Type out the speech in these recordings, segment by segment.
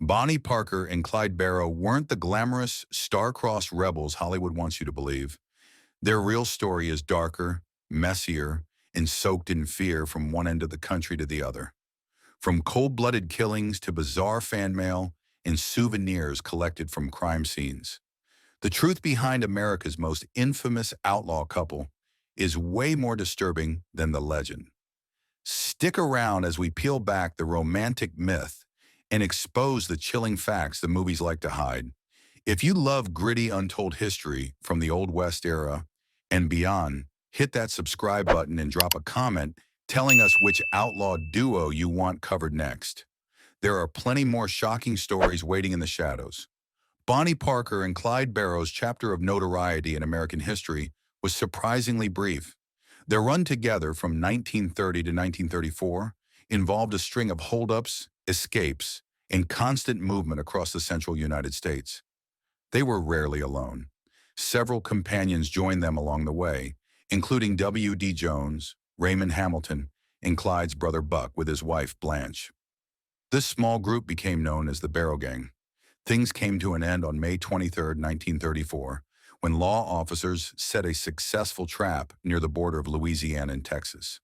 Bonnie Parker and Clyde Barrow weren't the glamorous, star-crossed rebels Hollywood wants you to believe. Their real story is darker, messier, and soaked in fear from one end of the country to the other. From cold-blooded killings to bizarre fan mail and souvenirs collected from crime scenes. The truth behind America's most infamous outlaw couple is way more disturbing than the legend. Stick around as we peel back the romantic myth and expose the chilling facts the movies like to hide. If you love gritty, untold history from the Old West era and beyond, hit that subscribe button and drop a comment telling us which outlaw duo you want covered next. There are plenty more shocking stories waiting in the shadows. Bonnie Parker and Clyde Barrow's chapter of notoriety in American history was surprisingly brief. Their run together from 1930 to 1934 involved a string of holdups, escapes, and constant movement across the central United States. They were rarely alone. Several companions joined them along the way, including W.D. Jones, Raymond Hamilton, and Clyde's brother Buck with his wife Blanche. This small group became known as the Barrow Gang. Things came to an end on May 23, 1934, when law officers set a successful trap near the border of Louisiana and Texas.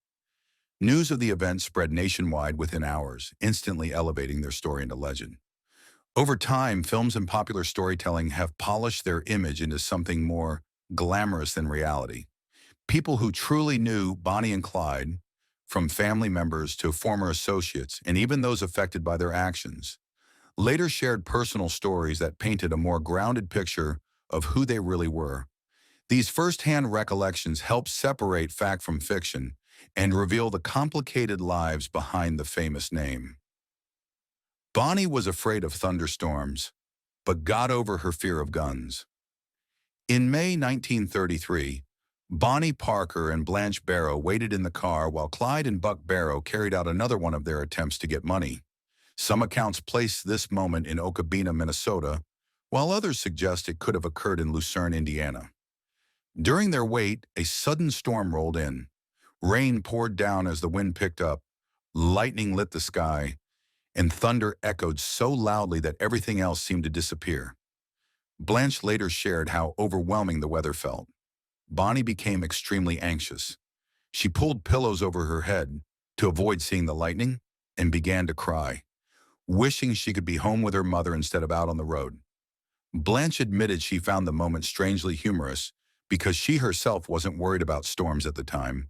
News of the event spread nationwide within hours, instantly elevating their story into legend. Over time, films and popular storytelling have polished their image into something more glamorous than reality. People who truly knew Bonnie and Clyde, from family members to former associates, and even those affected by their actions, later shared personal stories that painted a more grounded picture of who they really were. These first-hand recollections help separate fact from fiction and reveal the complicated lives behind the famous name. Bonnie was afraid of thunderstorms, but got over her fear of guns. In May 1933, Bonnie Parker and Blanche Barrow waited in the car while Clyde and Buck Barrow carried out another one of their attempts to get money. Some accounts place this moment in Okabena, Minnesota, while others suggest it could have occurred in Lucerne, Indiana. During their wait, a sudden storm rolled in. Rain poured down as the wind picked up, lightning lit the sky, and thunder echoed so loudly that everything else seemed to disappear. Blanche later shared how overwhelming the weather felt. Bonnie became extremely anxious. She pulled pillows over her head to avoid seeing the lightning and began to cry, wishing she could be home with her mother instead of out on the road. Blanche admitted she found the moment strangely humorous because she herself wasn't worried about storms at the time.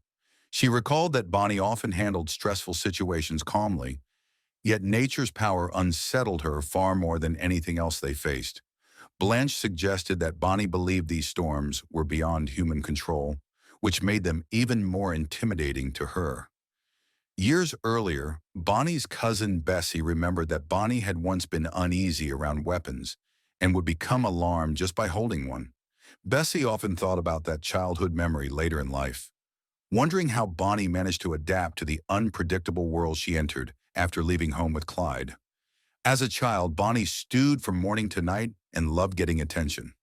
She recalled that Bonnie often handled stressful situations calmly, yet nature's power unsettled her far more than anything else they faced. Blanche suggested that Bonnie believed these storms were beyond human control, which made them even more intimidating to her. Years earlier, Bonnie's cousin Bessie remembered that Bonnie had once been uneasy around weapons and would become alarmed just by holding one. Bessie often thought about that childhood memory later in life, wondering how Bonnie managed to adapt to the unpredictable world she entered after leaving home with Clyde. As a child, Bonnie stewed from morning to night and loved getting attention.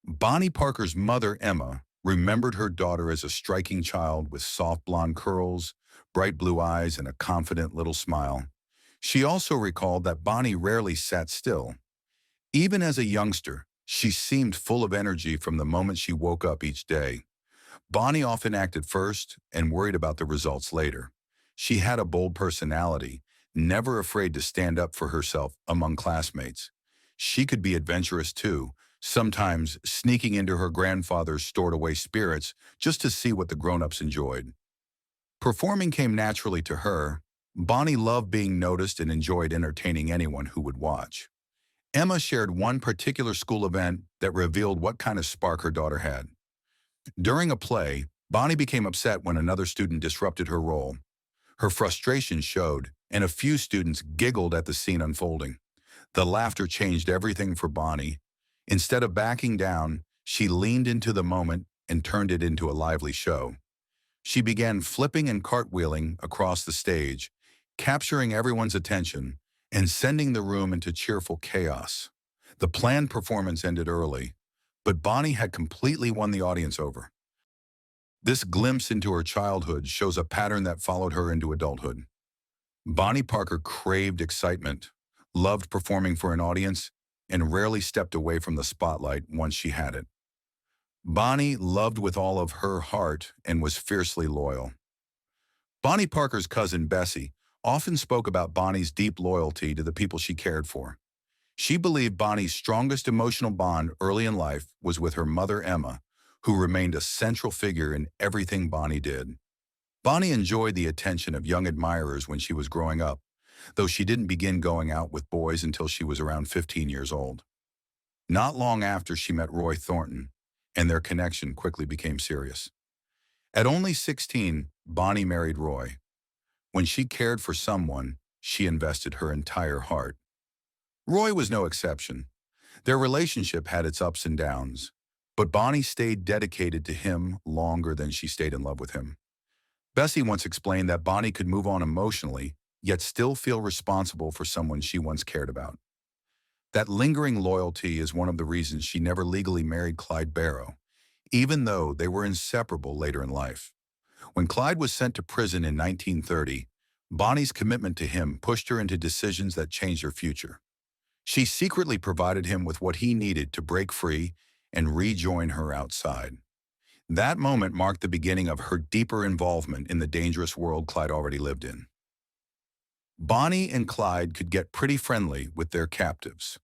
Bonnie Parker's mother, Emma, remembered her daughter as a striking child with soft blonde curls, bright blue eyes, and a confident little smile. She also recalled that Bonnie rarely sat still. Even as a youngster, she seemed full of energy from the moment she woke up each day. Bonnie often acted first and worried about the results later. She had a bold personality, never afraid to stand up for herself among classmates. She could be adventurous too, sometimes sneaking into her grandfather's stored-away spirits just to see what the grown-ups enjoyed. Performing came naturally to her. Bonnie loved being noticed and enjoyed entertaining anyone who would watch. Emma shared one particular school event that revealed what kind of spark her daughter had. During a play, Bonnie became upset when another student disrupted her role. Her frustration showed, and a few students giggled at the scene unfolding. The laughter changed everything for Bonnie. Instead of backing down, she leaned into the moment and turned it into a lively show. She began flipping and cartwheeling across the stage, capturing everyone's attention and sending the room into cheerful chaos. The planned performance ended early, but Bonnie had completely won the audience over. This glimpse into her childhood shows a pattern that followed her into adulthood. Bonnie Parker craved excitement, loved performing for an audience, and rarely stepped away from the spotlight once she had it. Bonnie loved with all of her heart and was fiercely loyal. Bonnie Parker's cousin Bessie often spoke about Bonnie's deep loyalty to the people she cared for. She believed Bonnie's strongest emotional bond early in life was with her mother Emma, who remained a central figure in everything Bonnie did. Bonnie enjoyed the attention of young admirers when she was growing up, though she didn't begin going out with boys until she was around 15 years old. Not long after she met Roy Thornton, and their connection quickly became serious. At only 16, Bonnie married Roy. When she cared for someone, she invested her entire heart. Roy was no exception. Their relationship had its ups and downs, but Bonnie stayed dedicated to him longer than she stayed in love with him. Bessie once explained that Bonnie could move on emotionally, yet still feel responsible for someone she once cared about. That lingering loyalty is one of the reasons she never legally married Clyde Barrow, even though they were inseparable later in life. When Clyde was sent to prison in 1930, Bonnie's commitment to him pushed her into decisions that changed her future. She secretly provided him with what he needed to break free and rejoin her outside. That moment marked the beginning of her deeper involvement in the dangerous world Clyde already lived in. Bonnie and Clyde could get pretty friendly with their captives.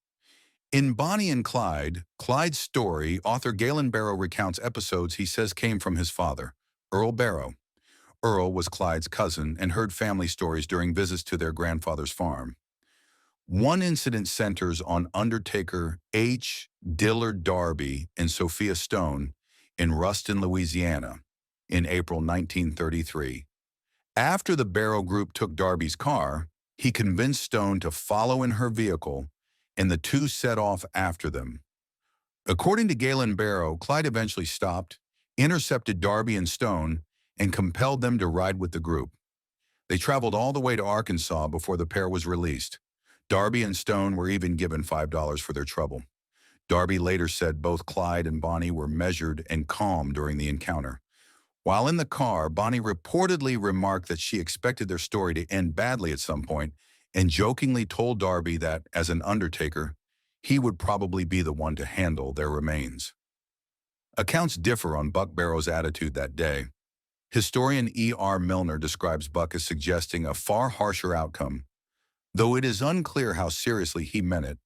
In Bonnie and Clyde, Clyde's story, author Galen Barrow recounts episodes he says came from his father, Earl Barrow. Earl was Clyde's cousin and heard family stories during visits to their grandfather's farm. One incident centers on Undertaker H. Dillard Darby and Sophia Stone in Ruston, Louisiana, in April 1933. After the Barrow group took Darby's car, he convinced Stone to follow in her vehicle, and the two set off after them. According to Galen Barrow, Clyde eventually stopped, intercepted Darby and Stone, and compelled them to ride with the group. They traveled all the way to Arkansas before the pair was released. Darby and Stone were even given $5 for their trouble. Darby later said both Clyde and Bonnie were measured and calm during the encounter. While in the car, Bonnie reportedly remarked that she expected their story to end badly at some point and jokingly told Darby that, as an undertaker, he would probably be the one to handle their remains. Accounts differ on Buck Barrow's attitude that day. Historian E.R. Milner describes Buck as suggesting a far harsher outcome. Though it is unclear how seriously he meant it,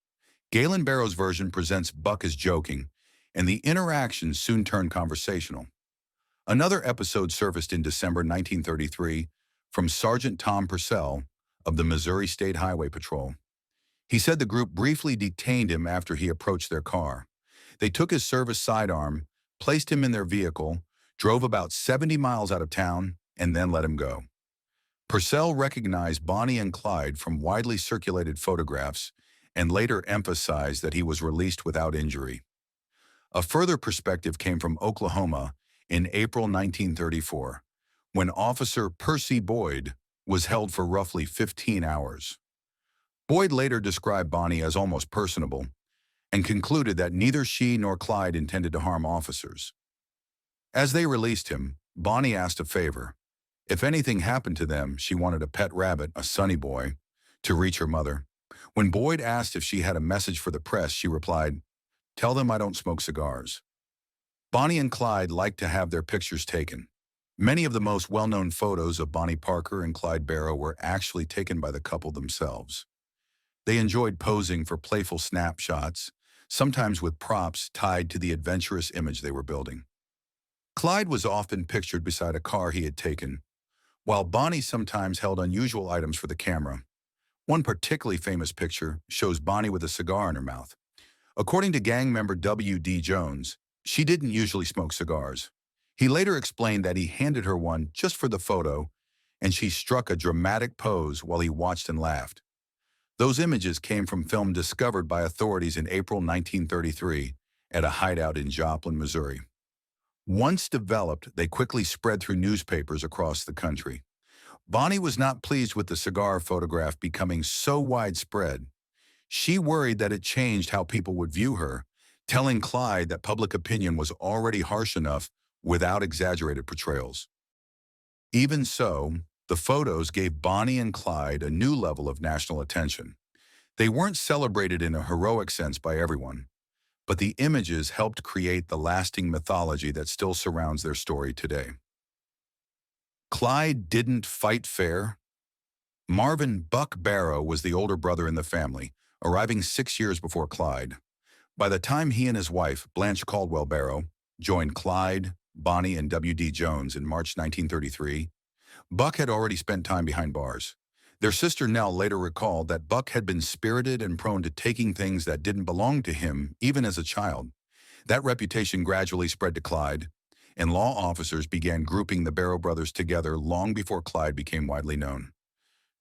Galen Barrow's version presents Buck as joking, and the interaction soon turned conversational. Another episode surfaced in December 1933 from Sergeant Tom Purcell of the Missouri State Highway Patrol. He said the group briefly detained him after he approached their car. They took his service sidearm, placed him in their vehicle, drove about 70 miles out of town, and then let him go. Purcell recognized Bonnie and Clyde from widely circulated photographs and later emphasized that he was released without injury. A further perspective came from Oklahoma in April 1934, when Officer Percy Boyd was held for roughly 15 hours. Boyd later described Bonnie as almost personable and concluded that neither she nor Clyde intended to harm officers. As they released him, Bonnie asked a favor. If anything happened to them, she wanted a pet rabbit, a Sunny Boy, to reach her mother. When Boyd asked if she had a message for the press, she replied, "Tell them I don't smoke cigars." Bonnie and Clyde liked to have their pictures taken. Many of the most well-known photos of Bonnie Parker and Clyde Barrow were actually taken by the couple themselves. They enjoyed posing for playful snapshots, sometimes with props tied to the adventurous image they were building. Clyde was often pictured beside a car he had taken, while Bonnie sometimes held unusual items for the camera. One particularly famous picture shows Bonnie with a cigar in her mouth. According to gang member W.D. Jones, she didn't usually smoke cigars. He later explained that he handed her one just for the photo, and she struck a dramatic pose while he watched and laughed. Those images came from film discovered by authorities in April 1933 at a hideout in Joplin, Missouri. Once developed, they quickly spread through newspapers across the country. Bonnie was not pleased with the cigar photograph becoming so widespread. She worried that it changed how people would view her, telling Clyde that public opinion was already harsh enough without exaggerated portrayals. Even so, the photos gave Bonnie and Clyde a new level of national attention. They weren't celebrated in a heroic sense by everyone, but the images helped create the lasting mythology that still surrounds their story today. Clyde didn't fight fair. Marvin "Buck" Barrow was the older brother in the family, arriving 6 years before Clyde. By the time he and his wife, Blanche Caldwell Barrow, joined Clyde, Bonnie, and W.D. Jones in March 1933, Buck had already spent time behind bars. Their sister Nell later recalled that Buck had been spirited and prone to taking things that didn't belong to him, even as a child. That reputation gradually spread to Clyde, and law officers began grouping the Barrow brothers together long before Clyde became widely known.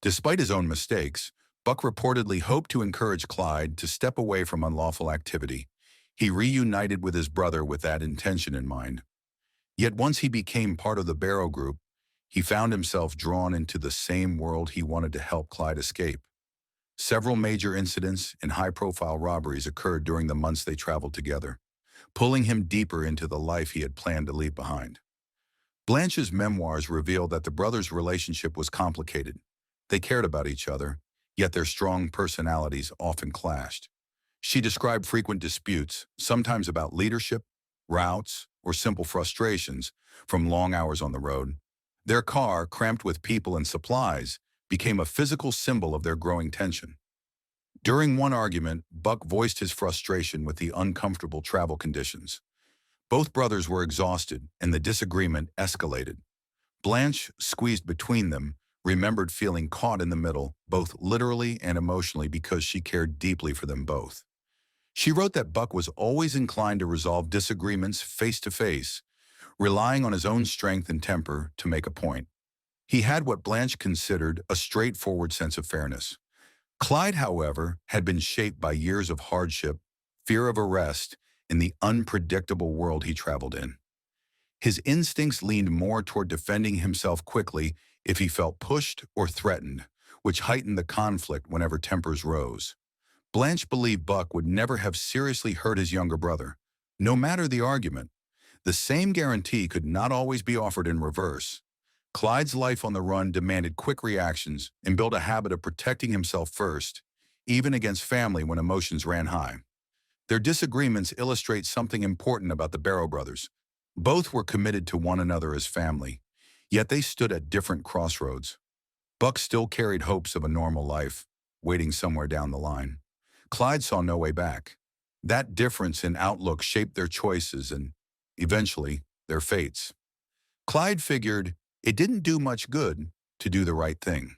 Despite his own mistakes, Buck reportedly hoped to encourage Clyde to step away from unlawful activity. He reunited with his brother with that intention in mind. Yet once he became part of the Barrow group, he found himself drawn into the same world he wanted to help Clyde escape. Several major incidents and high-profile robberies occurred during the months they traveled together, pulling him deeper into the life he had planned to leave behind. Blanche's memoirs reveal that the brothers' relationship was complicated. They cared about each other, yet their strong personalities often clashed. She described frequent disputes, sometimes about leadership, routes, or simple frustrations from long hours on the road. Their car, cramped with people and supplies, became a physical symbol of their growing tension. During one argument, Buck voiced his frustration with the uncomfortable travel conditions. Both brothers were exhausted, and the disagreement escalated. Blanche, squeezed between them, remembered feeling caught in the middle, both literally and emotionally, because she cared deeply for them both. She wrote that Buck was always inclined to resolve disagreements face to face, relying on his own strength and temper to make a point. He had what Blanche considered a straightforward sense of fairness. Clyde, however, had been shaped by years of hardship, fear of arrest, and the unpredictable world he traveled in. His instincts leaned more toward defending himself quickly if he felt pushed or threatened, which heightened the conflict whenever tempers rose. Blanche believed Buck would never have seriously hurt his younger brother, no matter the argument. The same guarantee could not always be offered in reverse. Clyde's life on the run demanded quick reactions and built a habit of protecting himself first, even against family when emotions ran high. Their disagreements illustrate something important about the Barrow brothers. Both were committed to one another as family, yet they stood at different crossroads. Buck still carried hopes of a normal life, waiting somewhere down the line. Clyde saw no way back. That difference in outlook shaped their choices and, eventually, their fates. Clyde figured it didn't do much good to do the right thing.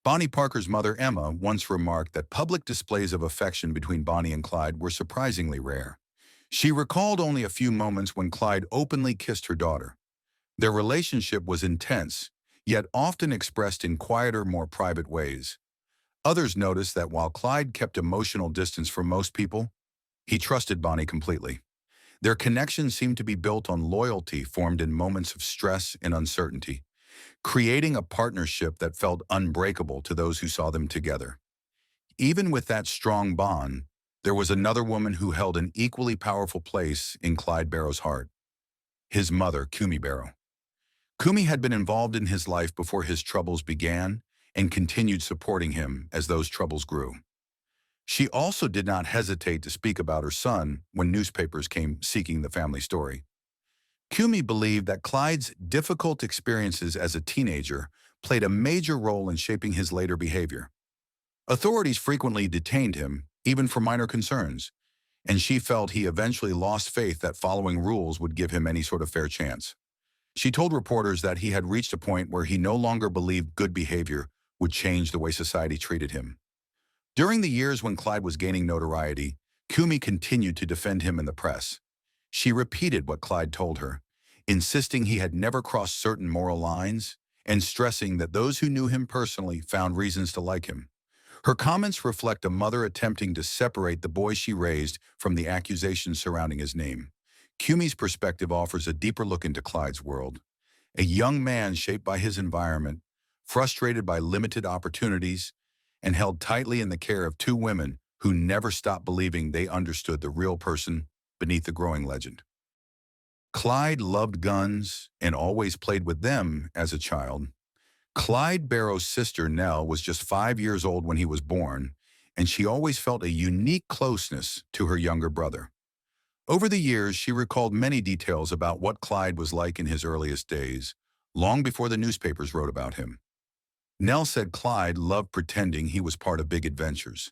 Bonnie Parker's mother, Emma, once remarked that public displays of affection between Bonnie and Clyde were surprisingly rare. She recalled only a few moments when Clyde openly kissed her daughter. Their relationship was intense, yet often expressed in quieter, more private ways. Others noticed that while Clyde kept emotional distance from most people, he trusted Bonnie completely. Their connection seemed to be built on loyalty formed in moments of stress and uncertainty, creating a partnership that felt unbreakable to those who saw them together. Even with that strong bond, there was another woman who held an equally powerful place in Clyde Barrow's heart: his mother, Kumi Barrow. Kumi had been involved in his life before his troubles began and continued supporting him as those troubles grew. She also did not hesitate to speak about her son when newspapers came seeking the family story. Kumi believed that Clyde's difficult experiences as a teenager played a major role in shaping his later behavior. Authorities frequently detained him, even for minor concerns, and she felt he eventually lost faith that following rules would give him any sort of fair chance. She told reporters that he had reached a point where he no longer believed good behavior would change the way society treated him. During the years when Clyde was gaining notoriety, Kumi continued to defend him in the press. She repeated what Clyde told her, insisting he had never crossed certain moral lines and stressing that those who knew him personally found reasons to like him. Her comments reflect a mother attempting to separate the boy she raised from the accusations surrounding his name. Kumi's perspective offers a deeper look into Clyde's world. A young man shaped by his environment, frustrated by limited opportunities, and held tightly in the care of two women who never stopped believing they understood the real person beneath the growing legend. Clyde loved guns and always played with them as a child. Clyde Barrow's sister, Nell, was just 5 years old when he was born, and she always felt a unique closeness to her younger brother. Over the years, she recalled many details about what Clyde was like in his earliest days, long before the newspapers wrote about him. Nell said Clyde loved pretending he was part of big adventures.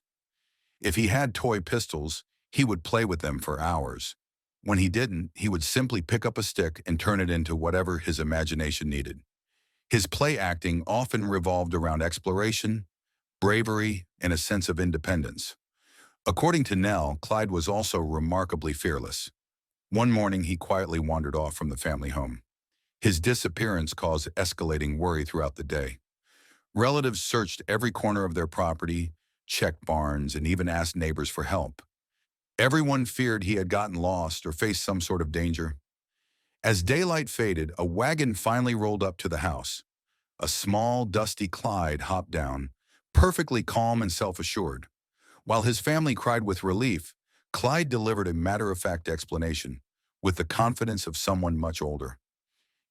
If he had toy pistols, he would play with them for hours. When he didn't, he would simply pick up a stick and turn it into whatever his imagination needed. His play acting often revolved around exploration, bravery, and a sense of independence. According to Nell, Clyde was also remarkably fearless. One morning, he quietly wandered off from the family home. His disappearance caused escalating worry throughout the day. Relatives searched every corner of their property, checked barns, and even asked neighbors for help. Everyone feared he had gotten lost or faced some sort of danger. As daylight faded, a wagon finally rolled up to the house. A small, dusty Clyde hopped down, perfectly calm and self-assured. While his family cried with relief, Clyde delivered a matter-of-fact explanation, with the confidence of someone much older.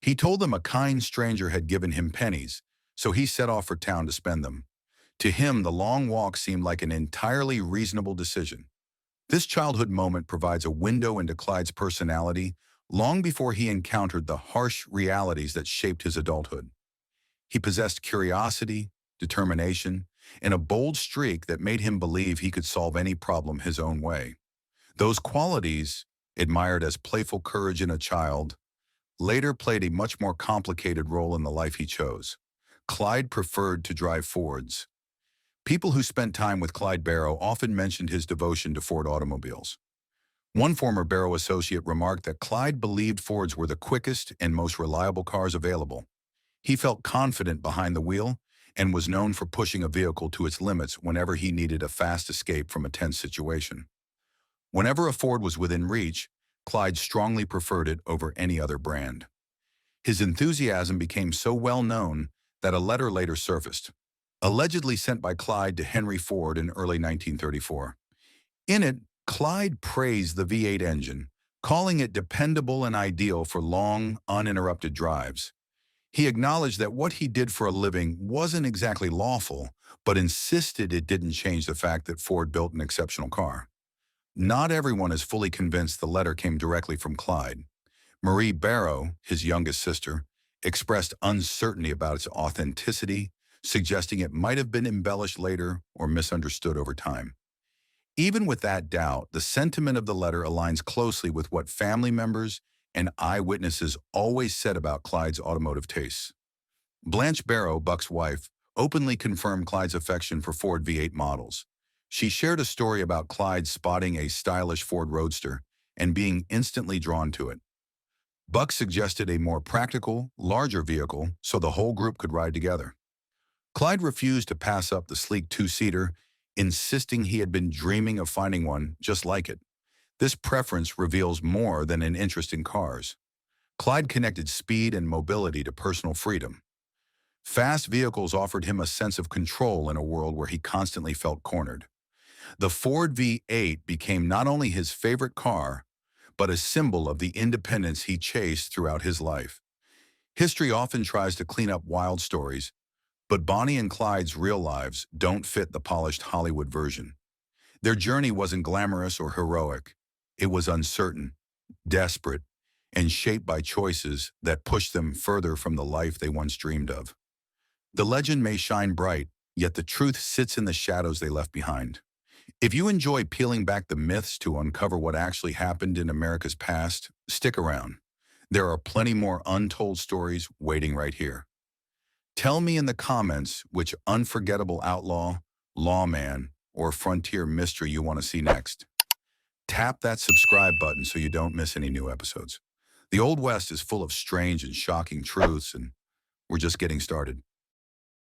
He told them a kind stranger had given him pennies, so he set off for town to spend them. To him, the long walk seemed like an entirely reasonable decision. This childhood moment provides a window into Clyde's personality long before he encountered the harsh realities that shaped his adulthood. He possessed curiosity, determination, and a bold streak that made him believe he could solve any problem his own way. Those qualities, admired as playful courage in a child, later played a much more complicated role in the life he chose. Clyde preferred to drive Fords. People who spent time with Clyde Barrow often mentioned his devotion to Ford automobiles. One former Barrow associate remarked that Clyde believed Fords were the quickest and most reliable cars available. He felt confident behind the wheel and was known for pushing a vehicle to its limits whenever he needed a fast escape from a tense situation. Whenever a Ford was within reach, Clyde strongly preferred it over any other brand. His enthusiasm became so well known that a letter later surfaced, allegedly sent by Clyde to Henry Ford in early 1934. In it, Clyde praised the V8 engine, calling it dependable and ideal for long, uninterrupted drives. He acknowledged that what he did for a living wasn't exactly lawful, but insisted it didn't change the fact that Ford built an exceptional car. Not everyone is fully convinced the letter came directly from Clyde. Marie Barrow, his youngest sister, expressed uncertainty about its authenticity, suggesting it might have been embellished later or misunderstood over time. Even with that doubt, the sentiment of the letter aligns closely with what family members and eyewitnesses always said about Clyde's automotive tastes. Blanche Barrow, Buck's wife, openly confirmed Clyde's affection for Ford V8 models. She shared a story about Clyde spotting a stylish Ford Roadster and being instantly drawn to it. Buck suggested a more practical, larger vehicle so the whole group could ride together. Clyde refused to pass up the sleek two-seater, insisting he had been dreaming of finding one just like it. This preference reveals more than an interest in cars. Clyde connected speed and mobility to personal freedom. Fast vehicles offered him a sense of control in a world where he constantly felt cornered. The Ford V8 became not only his favorite car, but a symbol of the independence he chased throughout his life. History often tries to clean up wild stories, but Bonnie and Clyde's real lives don't fit the polished Hollywood version. Their journey wasn't glamorous or heroic. It was uncertain, desperate, and shaped by choices that pushed them further from the life they once dreamed of. The legend may shine bright, yet the truth sits in the shadows they left behind. If you enjoy peeling back the myths to uncover what actually happened in America's past, stick around. There are plenty more untold stories waiting right here. Tell me in the comments which unforgettable outlaw, lawman, or frontier mystery you want to see next. Tap that subscribe button so you don't miss any new episodes. The Old West is full of strange and shocking truths, and we're just getting started.